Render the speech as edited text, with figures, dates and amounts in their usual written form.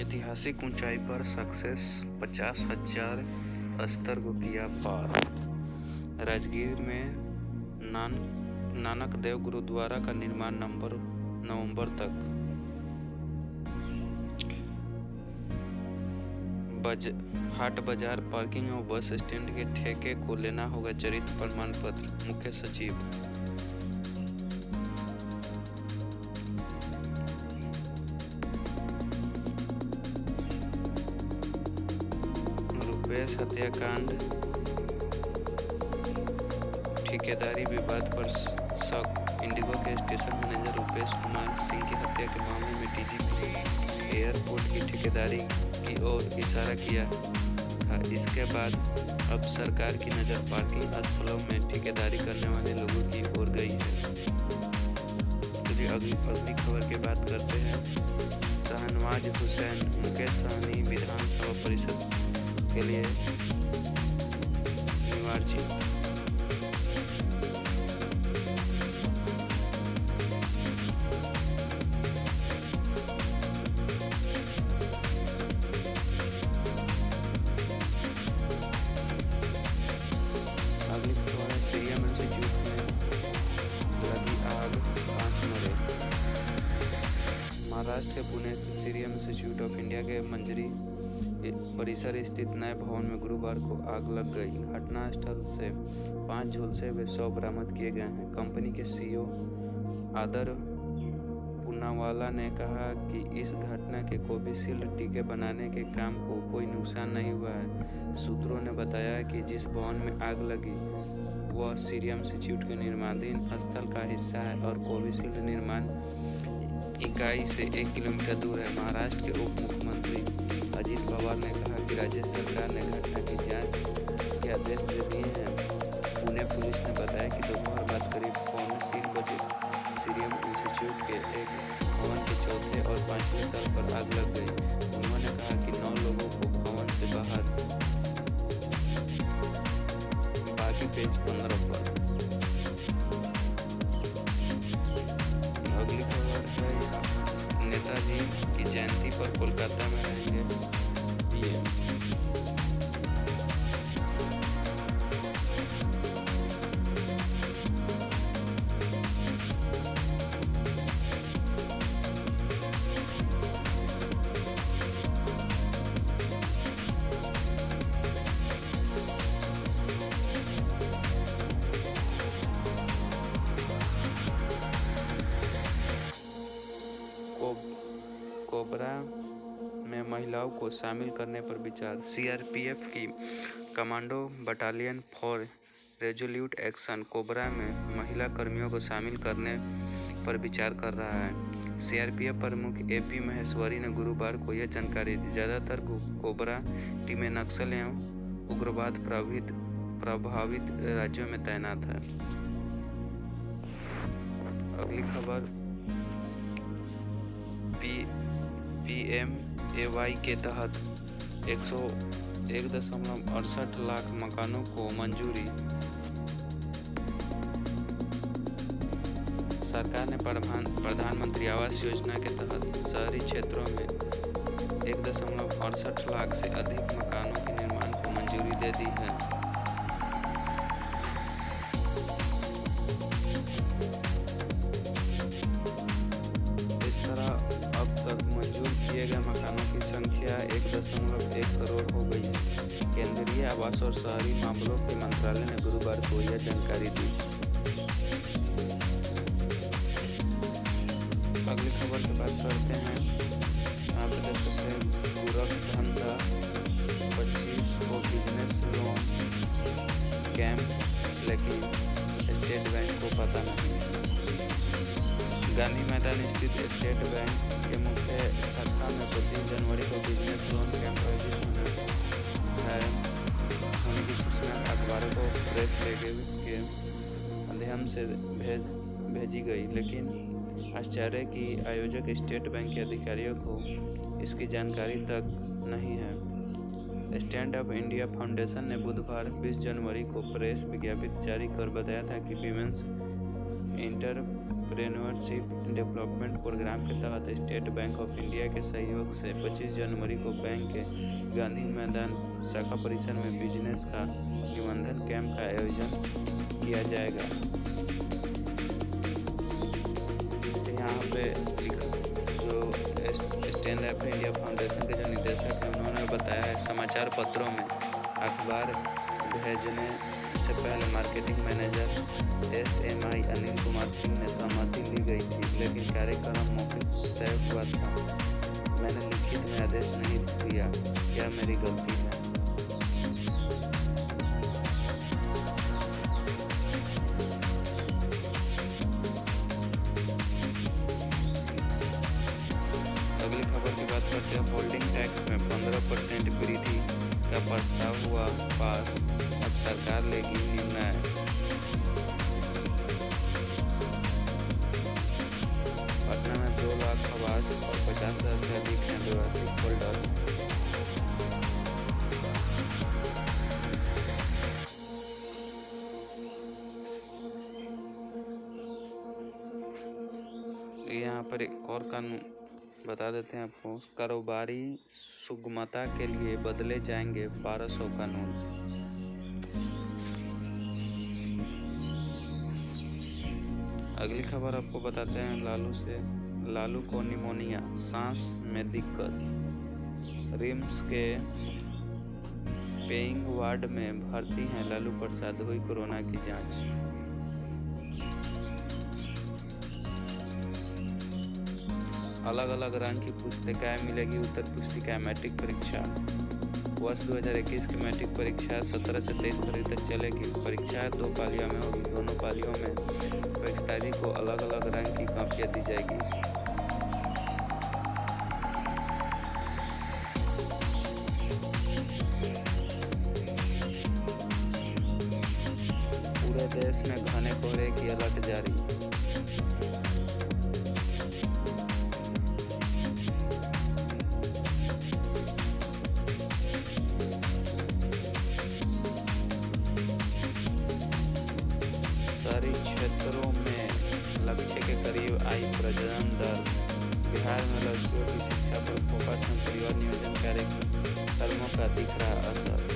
ऐतिहासिक ऊंचाई पर सक्सेस 50,000 स्तर को किया पार। राजगीर में नानक देव गुरुद्वारा का निर्माण नवंबर तक। हाट बाजार, पार्किंग और बस स्टैंड के ठेके को लेना होगा चरित्र प्रमाण पत्र। मुख्य सचिव रुपेश हत्याकांड, ठेकेदारी विवाद पर शक। इंडिगो के स्टेशन मैनेजर रुपेश कुमार सिंह की हत्या के मामले में डीजीपी एयरपोर्ट की ठेकेदारी की ओर इशारा किया था। इसके बाद अब सरकार की नज़र पार्किंग स्थलों में ठेकेदारी करने वाले लोगों की ओर गई है। चलिए अगली खबर की बात करते हैं। शाहनवाज हुसैन मुकेश सहनी विधानसभा परिषद के लिए निर्वाचित। अगली खबर है सीरियम इंस्टीट्यूट में लगी आग, 5 मरे। महाराष्ट्र के Pune serum institute of India के मंजरी परिसर स्थित नए भवन में गुरुवार को आग लग गई। घटनास्थल से 5 झुलसे हुए शव बरामद किए गए हैं। कंपनी के सीईओ आदर पूनावाला ने कहा कि इस घटना के कोविशील्ड टीके बनाने के काम को कोई नुकसान नहीं हुआ है। सूत्रों ने बताया कि जिस भवन में आग लगी वह सीरियम इंस्टीट्यूट के निर्माणाधीन स्थल का हिस्सा है और कोविशील्ड निर्माण इकाई से 1 किलोमीटर दूर है। महाराष्ट्र के उप मुख्यमंत्री अजित पवार ने कहा कि राज्य सरकार ने घटना की जांच के आदेश दे दिए हैं। पुणे पुलिस ने बताया कि दोपहर बाद करीब 3:45 बजे सीरियम इंस्टीट्यूट के एक भवन के 4थे और 5वें तल पर आग लग गई। उन्होंने कहा कि 9 लोगों को भवन से बाहर, बाकी पेज 15 पर। अगली खबर है नेताजी की जयंती पर कोलकाता में रहेंगे पीएम। कोबरा में महिलाओं को शामिल करने पर विचार। सीआरपीएफ की commando battalion for resolute action cobra में महिला कर्मियों को शामिल करने पर विचार कर रहा है। सीआरपीएफ प्रमुख एपी महेश्वरी ने गुरुवार को यह जानकारी दी। ज़्यादातर कोबरा टीमें नक्सल एवं उग्रवाद प्रभावित राज्यों में तैनात है। अगली खबर पीएमएवाई के तहत 101.68 लाख मकानों को मंजूरी। सरकार ने प्रधानमंत्री आवास योजना के तहत शहरी क्षेत्रों में 1.68 लाख से अधिक मकानों के निर्माण को मंजूरी दे दी है। किए गए मकानों की संख्या 1.1 करोड़ हो गई है। केंद्रीय आवास और शहरी मामलों के मंत्रालय ने गुरुवार को यह जानकारी दी। अगली खबर की बात करते हैं। यहाँ पे देख सकते हैं पूरक धंधा 25 को बिजनेस लोन कैंप, लेकिन स्टेट बैंक को पता नहीं। गांधी मैदान स्थित स्टेट बैंक के मुख्य शाखा में 25 जनवरी को बिजनेस लोन कैंप आयोजित होने की सूचना अखबारों को प्रेस के माध्यम से भेजी गई, लेकिन आश्चर्य की आयोजक स्टेट बैंक के अधिकारियों को इसकी जानकारी तक नहीं है। स्टैंड अप इंडिया फाउंडेशन ने बुधवार 20 जनवरी को प्रेस विज्ञप्ति जारी कर बताया था कि विमेंस एंटरप्रेन्योरशिप डेवलपमेंट प्रोग्राम के तहत स्टेट बैंक ऑफ इंडिया के सहयोग से 25 जनवरी को बैंक के गांधी मैदान शाखा परिसर में बिजनेस का निबंधन कैंप का आयोजन किया जाएगा। यहाँ पे जो स्टैंड अप इंडिया फाउंडेशन के जो निदेशक हैं उन्होंने बताया है समाचार पत्रों में अखबार भेजने से पहले marketing manager SMI Anil Kumar Singh ने सहमति ली गई थी, लेकिन कार्यक्रम मौखिक तय हुआ था। मैंने लिखित में आदेश नहीं दिया, क्या मेरी गलती है? अगली खबर की बात करते हैं। होल्डिंग टैक्स में 15% वृद्धि का प्रस्ताव हुआ पास, अब सरकार लेगी निर्णय। पटना में 2 लाख आवास और 50,000 से अधिक हैं व्यवस्थित होल्डर्स। यहाँ पर एक और कानून बता देते हैं आपको। कारोबारी सुगमता के लिए बदले जाएंगे 1200 कानून। अगली खबर आपको बताते हैं लालू को निमोनिया, सांस में दिक्कत। रिम्स के पेइंग वार्ड में भर्ती हैं लालू प्रसाद, हुई कोरोना की जांच। अलग अलग रंग की पुस्तिकाएं मिलेगी उत्तर पुस्तिका। मैट्रिक परीक्षा वर्ष 2021 की मैट्रिक परीक्षा 17 से 23 फरवरी तक चलेगी। परीक्षा 2 पालियों में होगी। दोनों पालियों में परीक्षार्थी को अलग अलग रंग की कॉपियां दी जाएगी। पूरे देश में घने कोहरे की अलर्ट जारी। शहरी क्षेत्रों में लक्ष्य के करीब आई प्रजनन दर। बिहार में लड़कियों की शिक्षा पर फोकस में परिवार नियोजन कार्यक्रमों का दिख रहा असर।